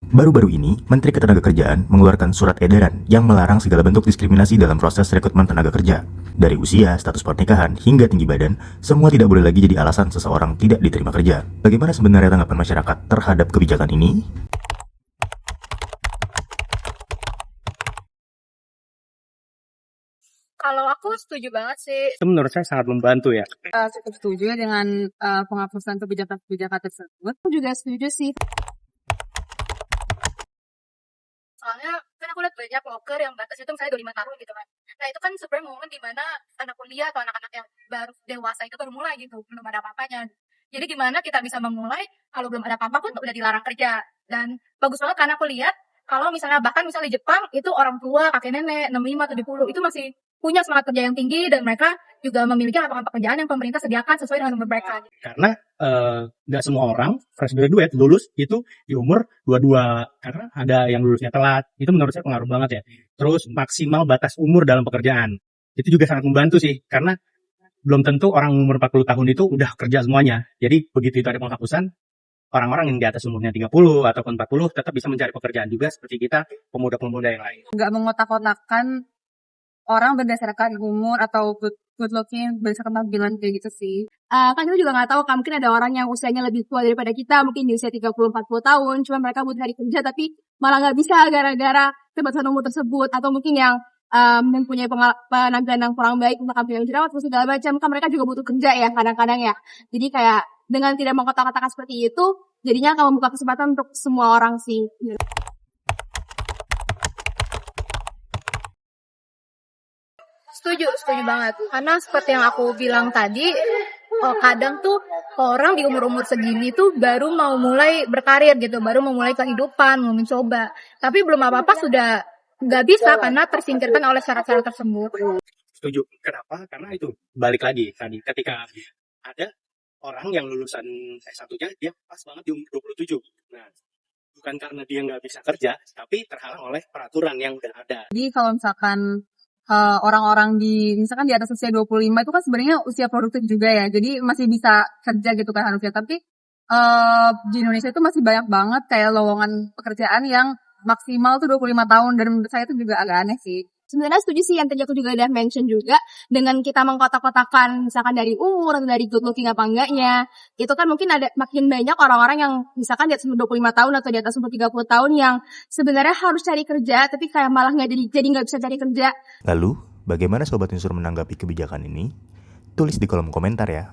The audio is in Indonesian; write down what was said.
Baru-baru ini, Menteri Ketenagakerjaan mengeluarkan surat edaran yang melarang segala bentuk diskriminasi dalam proses rekrutmen tenaga kerja. Dari usia, status pernikahan, hingga tinggi badan, semua tidak boleh lagi jadi alasan seseorang tidak diterima kerja. Bagaimana sebenarnya tanggapan masyarakat terhadap kebijakan ini? Kalau aku setuju banget sih. Itu menurut saya sangat membantu ya. Cukup setuju ya dengan penghapusan kebijakan tersebut. Aku juga setuju sih. Soalnya kan aku lihat banyak vlogger yang batas itu misalnya 25 tahun gitu kan. Nah itu kan sebenarnya momen dimana anak kuliah atau anak-anak yang baru dewasa itu baru mulai gitu. Belum ada apa-apanya. Jadi gimana kita bisa memulai kalau belum ada apa-apa pun udah dilarang kerja. Dan bagus banget karena aku lihat kalau misalnya bahkan misalnya di Jepang itu orang tua, kakek nenek, 65, 70 itu masih punya semangat kerja yang tinggi dan mereka juga memiliki lapangan pekerjaan yang pemerintah sediakan sesuai dengan umur mereka. Karena nggak semua orang fresh graduate lulus itu di umur 22. Karena ada yang lulusnya telat. Itu menurut saya pengaruh banget ya. Terus maksimal batas umur dalam pekerjaan. Itu juga sangat membantu sih. Karena belum tentu orang umur 40 tahun itu udah kerja semuanya. Jadi begitu itu ada penghapusan, orang-orang yang di atas umurnya 30 ataupun 40 tetap bisa mencari pekerjaan juga seperti kita, pemuda-pemuda yang lain. Nggak mengotak-kotakan orang berdasarkan umur atau good looking, berdasarkan tampilan kayak gitu sih. Kan kita juga nggak tahu kan, mungkin ada orang yang usianya lebih tua daripada kita, mungkin di usia 30-40 tahun, cuma mereka butuh hari kerja tapi malah nggak bisa gara-gara kebatasan umur tersebut, atau mungkin yang mempunyai penampilan yang kurang baik, penampilan yang jerawat, segala macam, kan mereka juga butuh kerja ya kadang-kadang ya. Jadi kayak dengan tidak mengkotak-kotakan seperti itu, jadinya akan membuka kesempatan untuk semua orang sih. Setuju banget. Karena seperti yang aku bilang tadi, kadang tuh orang di umur-umur segini tuh baru mau mulai berkarir gitu, baru mau mulai kehidupan, mau mencoba. Tapi belum apa-apa sudah nggak bisa karena tersingkirkan oleh syarat-syarat tersebut. Setuju. Kenapa? Karena itu balik lagi tadi ketika ada orang yang lulusan S1-nya dia pas banget di umur 27. Nah, bukan karena dia nggak bisa kerja, tapi terhalang oleh peraturan yang udah ada. Jadi kalau misalkan orang-orang misalkan di atas usia 25 itu kan sebenarnya usia produktif juga ya. Jadi masih bisa kerja gitu kan harusnya. Tapi di Indonesia itu masih banyak banget kayak lowongan pekerjaan yang maksimal tuh 25 tahun. Dan menurut saya itu juga agak aneh sih. Sebenarnya setuju sih yang tadi aku juga udah mention juga. Dengan kita mengkotak-kotakan misalkan dari umur atau dari good looking apa enggaknya. Itu kan mungkin ada makin banyak orang-orang yang misalkan di atas umur 25 tahun atau di atas umur 30 tahun yang sebenarnya harus cari kerja. Tapi kayak malah jadi nggak bisa cari kerja. Lalu, bagaimana Sobat Unsur menanggapi kebijakan ini? Tulis di kolom komentar ya.